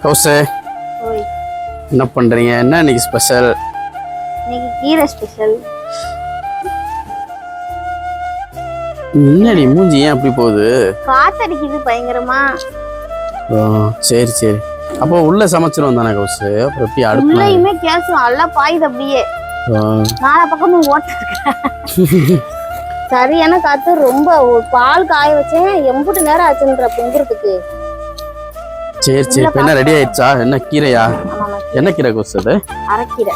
Gouache, ஓய், என்ன பண்றீங்க? என்ன இன்னைக்கு ஸ்பெஷல்? இன்னைக்கு கீரை ஸ்பெஷல். என்னடி மூஞ்சி ஏன் அப்படி போகுது? காத்தடிக்குது பயங்கரமா. சரி சரி, அப்போ உள்ள சமைச்சிருவோம் தானே கௌசு? அப்புறம் எப்படி அடுப்புல? உள்ளயுமே கேஸ் நல்லா பாயுது அப்படியே. நாலா பக்கமும் ஓட்ட இருக்கு. சரியான காத்து. ரொம்ப பால் காய வச்சேன், எம்புட்டு நேரம் ஆச்சுன்ற பொங்குறதுக்கு. சரி சரி, இப்போ என்ன ரெடி ஆயிடுச்சா? என்ன கீரையா? என்ன கீரை கௌசு அது? அரைக்கீரை.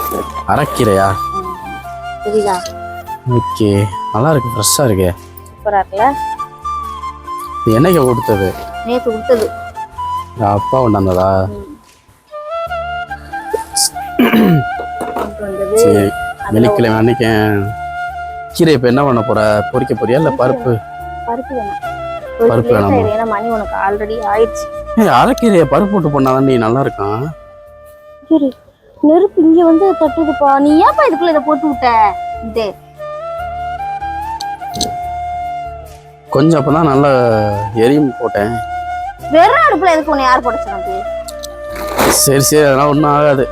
அரைக்கீரையா? சரிதா. ஓகே, நல்லா இருக்கு, ஃப்ரெஷ்ஷாக இருக்கு. சூப்பரா இருக்குல்ல? இது என்னைக்கு கொடுத்தது? நேற்று கொடுத்தது. அப்பா கொண்டாந்ததா? சரி, வெள்ளிக்கிழமை அன்னைக்கு கீரை இப்போ என்ன பண்ண போற? பொரிக்க போறியா இல்லை பருப்பு? பருப்பு வேணாம். பருப்பு வேணாமா? ஏன்னா மணி உனக்கு ஆல்ரெடி ஆயிடுச்சு. அரைக்கீரையை பருப்பு போட்டு பண்ணாதான் நீ நல்லா இருக்கும். சரி, நெருப்பு இங்க வந்து தட்டுதுப்பா. நீ ஏன்ப்பா இதுக்குள்ள இதை போட்டு விட்ட? இது கொஞ்சம் அப்பதான் நல்லா எரியும் போட்டேன். வெறும் அடுப்புல எதுக்கு உன்னை யார் போட சொன்னது? சரி சரி, அதெல்லாம் ஒன்றும் ஆகாது.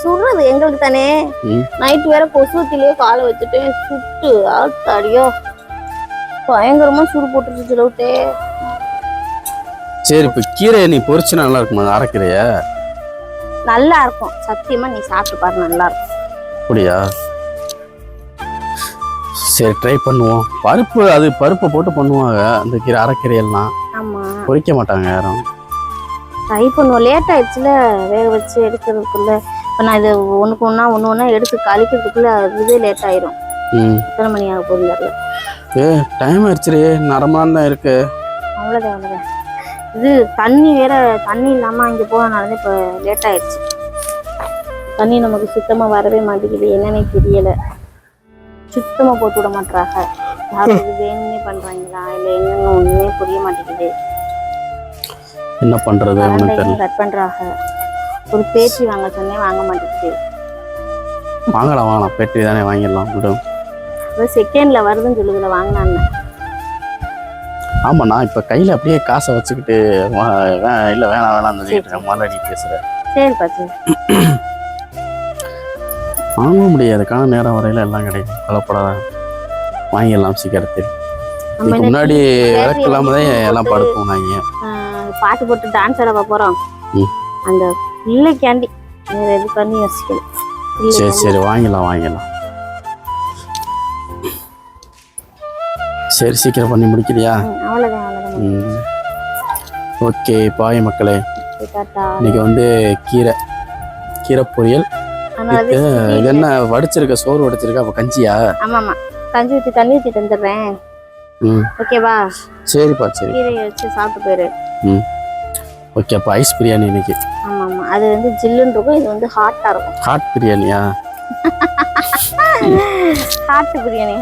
சுடுறது எங்களுக்கு தானே. நைட்டு வேற கொசுத்திலேயே காலை வச்சுட்டு சுட்டு ஆத்தாடியோ பயங்கரமா சுடு போட்டுருச்சு சிலவுட்டே. சரி, இப்போ கீரையை நீ பொரிச்சுனா நல்லா இருக்குமா? அரைக்கீரைய நல்லா இருக்கும், சத்தியமா நீ சாப்பிட்டு பாரு, நல்லா இருக்கும். அப்படியா? சரி, ட்ரை பண்ணுவோம். பருப்பு, அது பருப்பை போட்டு பண்ணுவாங்க அந்த கீரை, அரைக்கீரையெல்லாம். ஆமா, பொரிக்க மாட்டாங்க யாரும். ட்ரை பண்ணுவோம். லேட் ஆயிடுச்சுல வேக வச்சு எடுக்கிறதுக்குள்ள. இப்போ நான் இது ஒன்றுக்கு ஒன்றா எடுத்து கழிக்கிறதுக்குள்ள இதுவே லேட் ஆயிரும். எத்தனை மணி ஆக போகுது தெரியல. டைம் ஆயிடுச்சு, நரமான தான் இருக்கு. அவ்வளோதான். இது தண்ணி வேற, தண்ணி இல்லாமல் அங்கே போனனால இப்போ லேட் ஆயிடுச்சு. தண்ணி நமக்கு சுத்தமாக வரவே மாட்டேங்குது, என்னன்னே தெரியலை. சுத்தமாக போட்டு விட மாட்டாங்க. யாருக்கு வேணும்னே பண்ணுறாங்களா இல்லை என்னன்னு ஒன்றுமே புரிய மாட்டேங்குது. என்ன பண்றது? கட் பண்றாங்க. ஒரு பேச்சு வாங்க சொன்னேன், வாங்க மாட்டேங்குது. வாங்கலாம், பேட்டரி தானே, வாங்கிடலாம் விடும். செகண்ட்ல வருதுன்னு சொல்லுதுல, வாங்கினான்னு. ஆமா, நான் இப்ப கையில அப்படியே காசை வச்சுக்கிட்டு இல்ல வேணாம்னு சொல்லிட்டு மறுபடி பேசுறேன். சரி பாச்சு, வாங்க முடியாது, காண நேரம் வரையில எல்லாம் கிடைக்கும், கலப்படாத. வாங்கிடலாம் சீக்கிரத்தில். முன்னாடி விளக்கு இல்லாம தான் எல்லாம் படுப்போம். நாங்க பாட்டு போட்டு டான்ஸ் ஆட போறோம். அந்த பிள்ளைக்காண்டி வேற எது பண்ணி யோசிக்கல. சரி சரி, வாங்கிடலாம். சரி, சீக்கிரம் பண்ணி முடிக்கிறியா? அவ்வளவுதான். ஓகே, பாய் மக்களே. இன்னைக்கு வந்து கீரை பொரியல். இது என்ன வடிச்சிருக்க? சோறு வடிச்சிருக்க? அப்ப கஞ்சியா? ஆமாமா, கஞ்சி ஊற்றி தண்ணி ஊற்றி தந்துடுறேன். ஓகேவா? சரிப்பா, சரி. கீரையை வச்சு சாப்பிட்டு போயிரு. ஓகே, அப்போ ஐஸ் பிரியாணி இன்னைக்கு. ஆமாம், அது வந்து ஜில்லுன்னு இருக்கும், இது வந்து ஹாட்டாக இருக்கும். ஹாட் பிரியாணியா? ஹாட் பிரியாணி.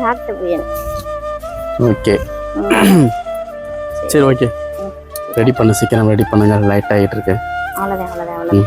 ஓகே, சரி, ஓகே. ரெடி பண்ணு, சீக்கிரம் ரெடி பண்ணுங்க, லைட் ஆகிட்டு இருக்கு. அவ்வளோதான்.